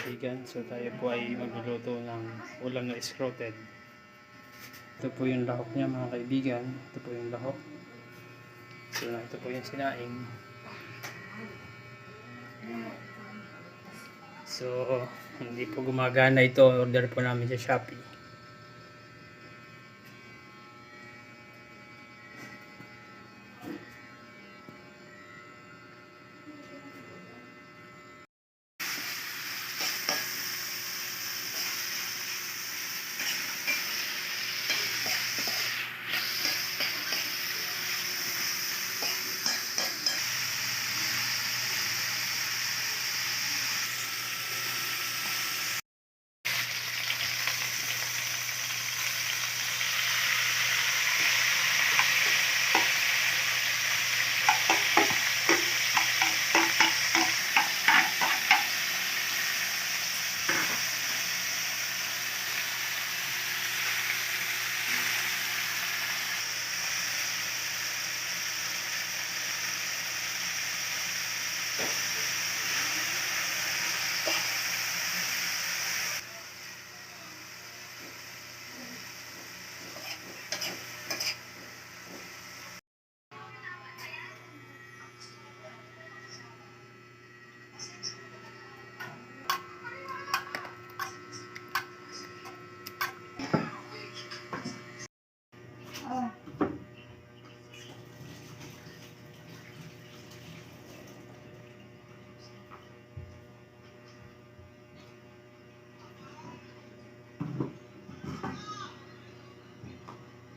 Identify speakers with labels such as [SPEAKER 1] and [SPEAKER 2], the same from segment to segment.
[SPEAKER 1] kaibigan. So tayo po ay magluluto ng ulam na scroted. Ito po yung lahok niya mga kaibigan. Ito po yung lahok. So ito po yung sinaing. So hindi po gumagana ito. Order po namin sa Shopee.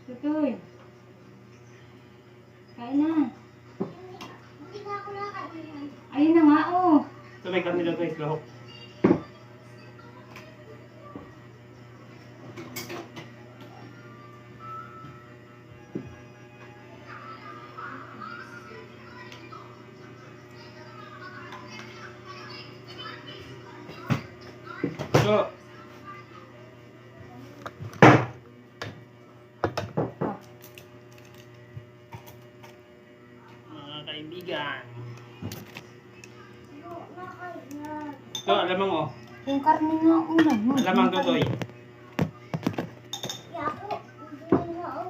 [SPEAKER 2] Tutoy. Kain na.
[SPEAKER 3] Hindi na ako nakakain.
[SPEAKER 2] Ayun na nga, oh.
[SPEAKER 1] Ito may kami lang guys, lahok. So, mga kaibigan.
[SPEAKER 3] Nakain na.
[SPEAKER 1] Ito, alamang oh.
[SPEAKER 2] Yung karne nga ulam mo.
[SPEAKER 1] Alamang tutoy.
[SPEAKER 3] Kaya ako, hindi na ako.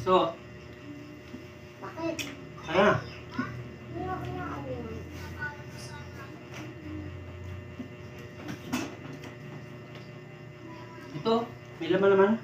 [SPEAKER 1] So,
[SPEAKER 3] Bakit?
[SPEAKER 1] ano?
[SPEAKER 3] Hindi ako nakain.
[SPEAKER 1] Ito, may laman.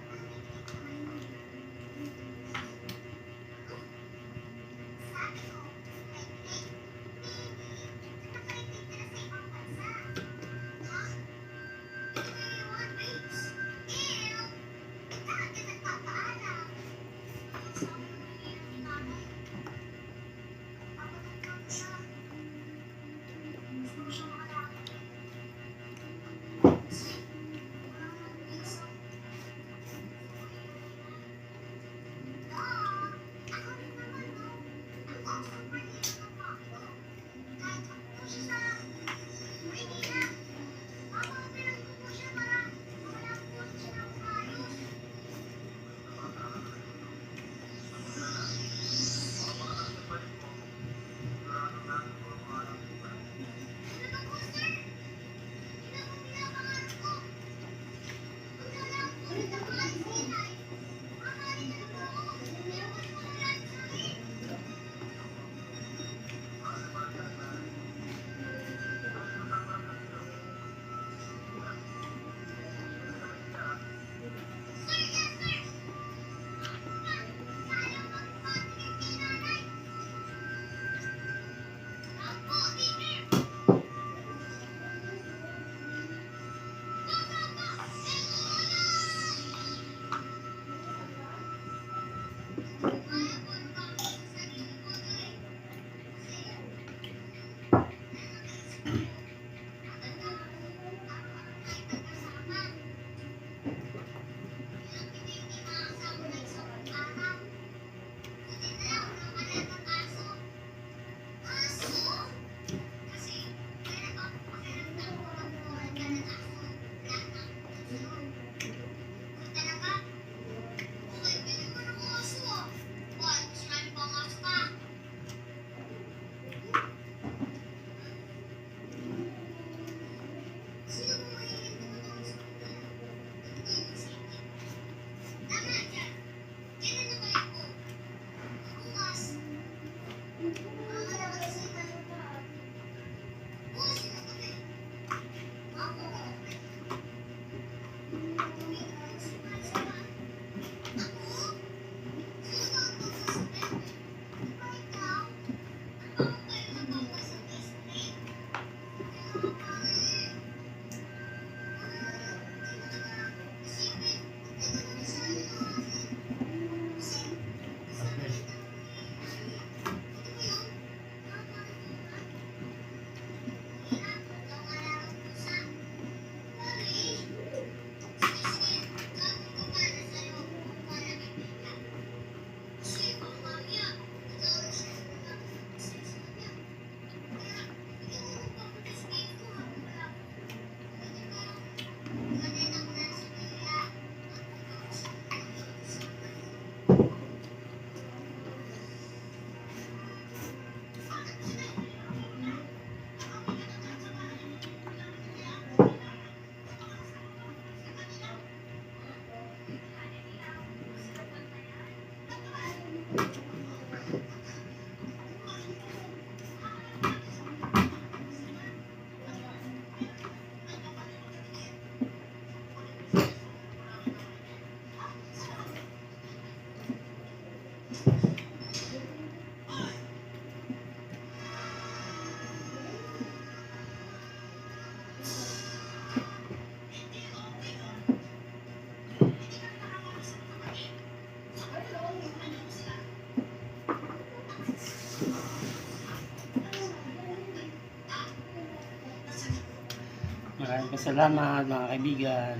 [SPEAKER 1] Maraming salamat mga kaibigan.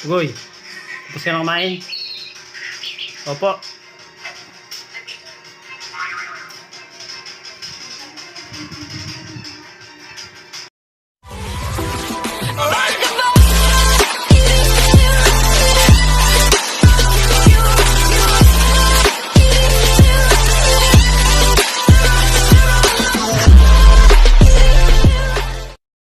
[SPEAKER 1] Ugoy, tapos ka na kumain? Opo.